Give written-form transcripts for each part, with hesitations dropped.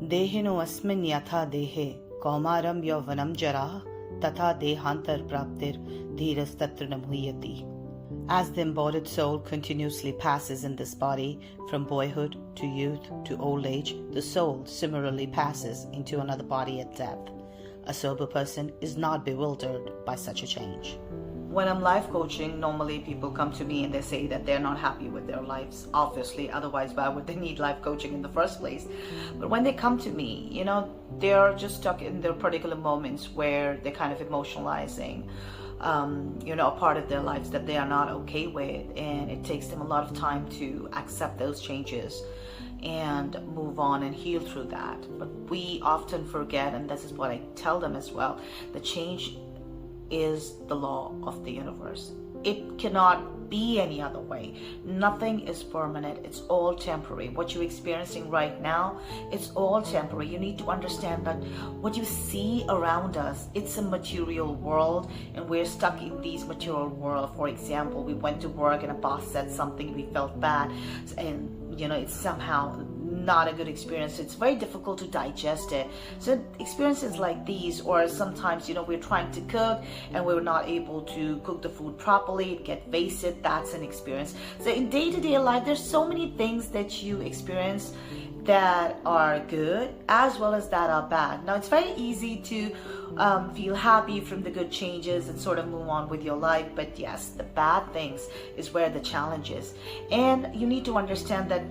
देहिनो अस्मिन् यथा देहे कौमारं यौवनं जरा तथा देहांतर प्राप्तिर धीरस्तत्र न मुह्यति. As the embodied soul continuously passes in this body from boyhood to youth to old age, the soul similarly passes into another body at death. A sober person is not bewildered by such a change. When I'm life coaching, normally people come to me and they say that they're not happy with their lives. Obviously, otherwise why would they need life coaching in the first place? But when they come to me, they're just stuck in their particular moments where they're kind of emotionalizing a part of their lives that they are not okay with, and it takes them a lot of time to accept those changes and move on and heal through that. But we often forget, and this is what I tell them as well, the change is the law of the universe. It cannot be any other way. Nothing is permanent. It's all temporary. What you're experiencing right now, it's all temporary. You need to understand that what you see around us, it's a material world, and we're stuck in these material world. For example, we went to work and a boss said something, we felt bad, and it's somehow not a good experience. It's very difficult to digest it. So experiences like these, or sometimes we're trying to cook and we're not able to cook the food properly, it get wasted, that's an experience. So in day-to-day life, there's so many things that you experience that are good as well as that are bad. Now it's very easy to feel happy from the good changes and sort of move on with your life, but yes, the bad things is where the challenge is. And you need to understand that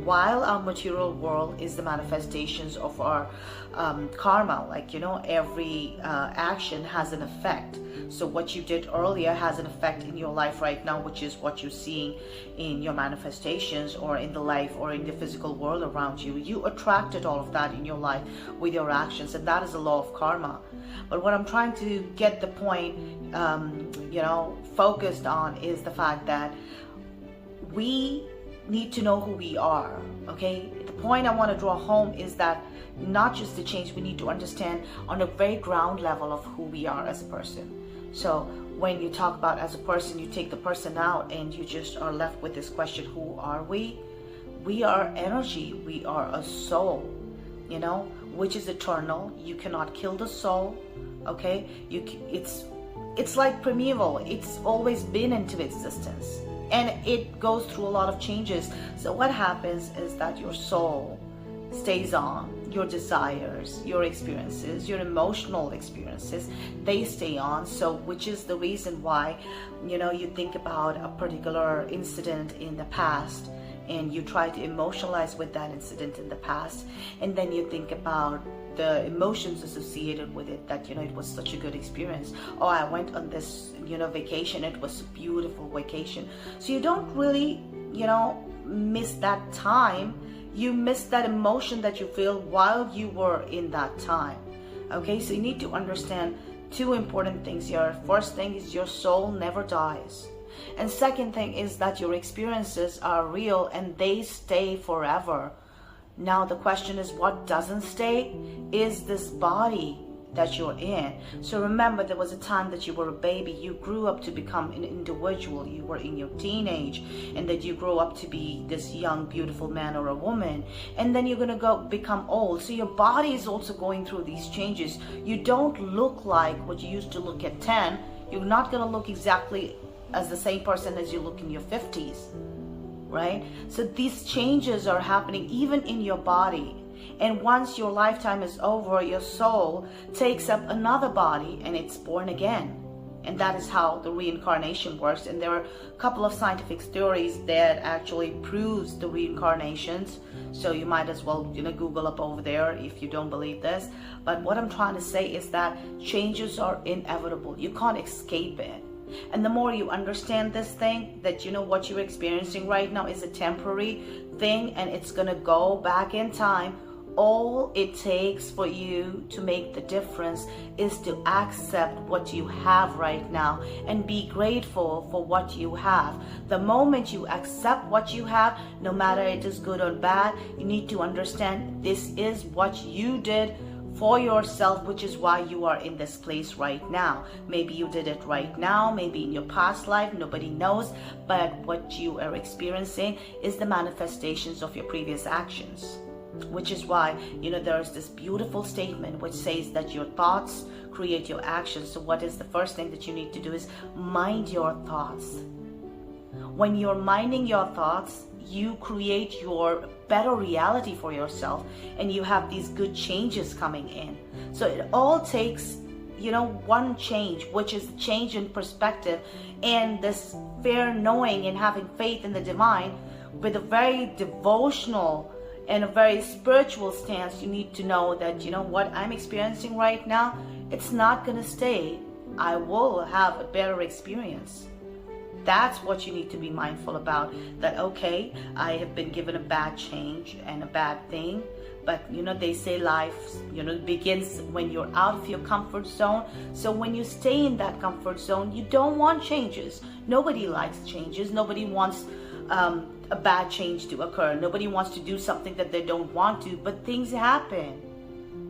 while our material world is the manifestations of our karma, every action has an effect. So what you did earlier has an effect in your life right now, which is what you're seeing in your manifestations or in the life or in the physical world around you. You attracted all of that in your life with your actions, and that is the law of karma. But what I'm trying to get the point focused on is the fact that we need to know who we are. Okay, the point I want to draw home is that not just the change, we need to understand on a very ground level of who we are as a person. So when you talk about as a person, you take the person out and you just are left with this question: who are we? We are energy. We are a soul, which is eternal. You cannot kill the soul. Okay, it's like primeval. It's always been into existence, and it goes through a lot of changes. So what happens is that your soul stays on. Your desires, your experiences, your emotional experiences, they stay on. So which is the reason why you think about a particular incident in the past and you try to emotionalize with that incident in the past, and then you think about the emotions associated with it, that it was such a good experience. Oh, I went on this vacation, it was a beautiful vacation. So you don't really miss that time. You miss that emotion that you feel while you were in that time. Okay, so you need to understand two important things here. First thing is your soul never dies. And second thing is that your experiences are real and they stay forever. Now the question is, what doesn't stay is this body that you're in. So remember, there was a time that you were a baby, you grew up to become an individual, you were in your teenage, and that you grow up to be this young beautiful man or a woman, and then you're going to become old. So your body is also going through these changes. You don't look like what you used to look at 10. You're not going to look exactly as the same person as you look in your 50s, right? So these changes are happening even in your body. And once your lifetime is over, your soul takes up another body and it's born again. And that is how the reincarnation works. And there are a couple of scientific theories that actually proves the reincarnations. So you might as well Google up over there if you don't believe this. But what I'm trying to say is that changes are inevitable. You can't escape it. And the more you understand this thing, that what you're experiencing right now is a temporary thing and it's gonna go back in time. All it takes for you to make the difference is to accept what you have right now and be grateful for what you have. The moment you accept what you have, no matter it is good or bad, you need to understand this is what you did for yourself, which is why you are in this place right now. Maybe you did it right now, maybe in your past life, nobody knows, but what you are experiencing is the manifestations of your previous actions. which is why, there is this beautiful statement which says that your thoughts create your actions. So what is the first thing that you need to do is mind your thoughts. When you're minding your thoughts, you create your better reality for yourself, and you have these good changes coming in. So it all takes, one change, which is change in perspective, and this fair knowing and having faith in the divine with a very devotional and a very spiritual stance. You need to know that, what I'm experiencing right now, it's not going to stay. I will have a better experience. That's what you need to be mindful about. That, okay, I have been given a bad change and a bad thing, but they say life, begins when you're out of your comfort zone. So when you stay in that comfort zone, you don't want changes. Nobody likes changes. Nobody wants a bad change to occur. Nobody wants to do something that they don't want to, but things happen.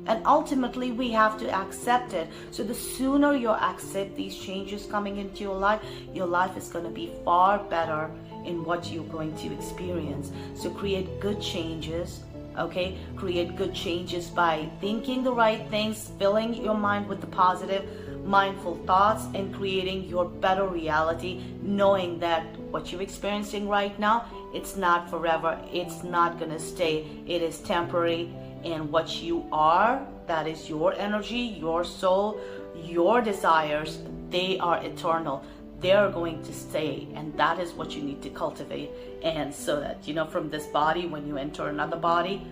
And ultimately, we have to accept it. So the sooner you accept these changes coming into your life is going to be far better in what you're going to experience. So create good changes, okay? Create good changes by thinking the right things, filling your mind with the positive, mindful thoughts, and creating your better reality, knowing that what you're experiencing right now, it's not forever. It's not going to stay. It is temporary. And what you are, that is your energy, your soul, your desires, they are eternal. They're going to stay, and that is what you need to cultivate. And so that, from this body, when you enter another body,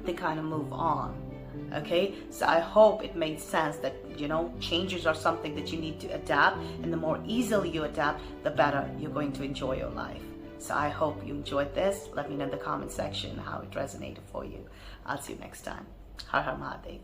they kind of move on. Okay, so I hope it made sense that, changes are something that you need to adapt, and the more easily you adapt, the better you're going to enjoy your life. So I hope you enjoyed this. Let me know in the comment section how it resonated for you. I'll see you next time. Har Har Mahadev.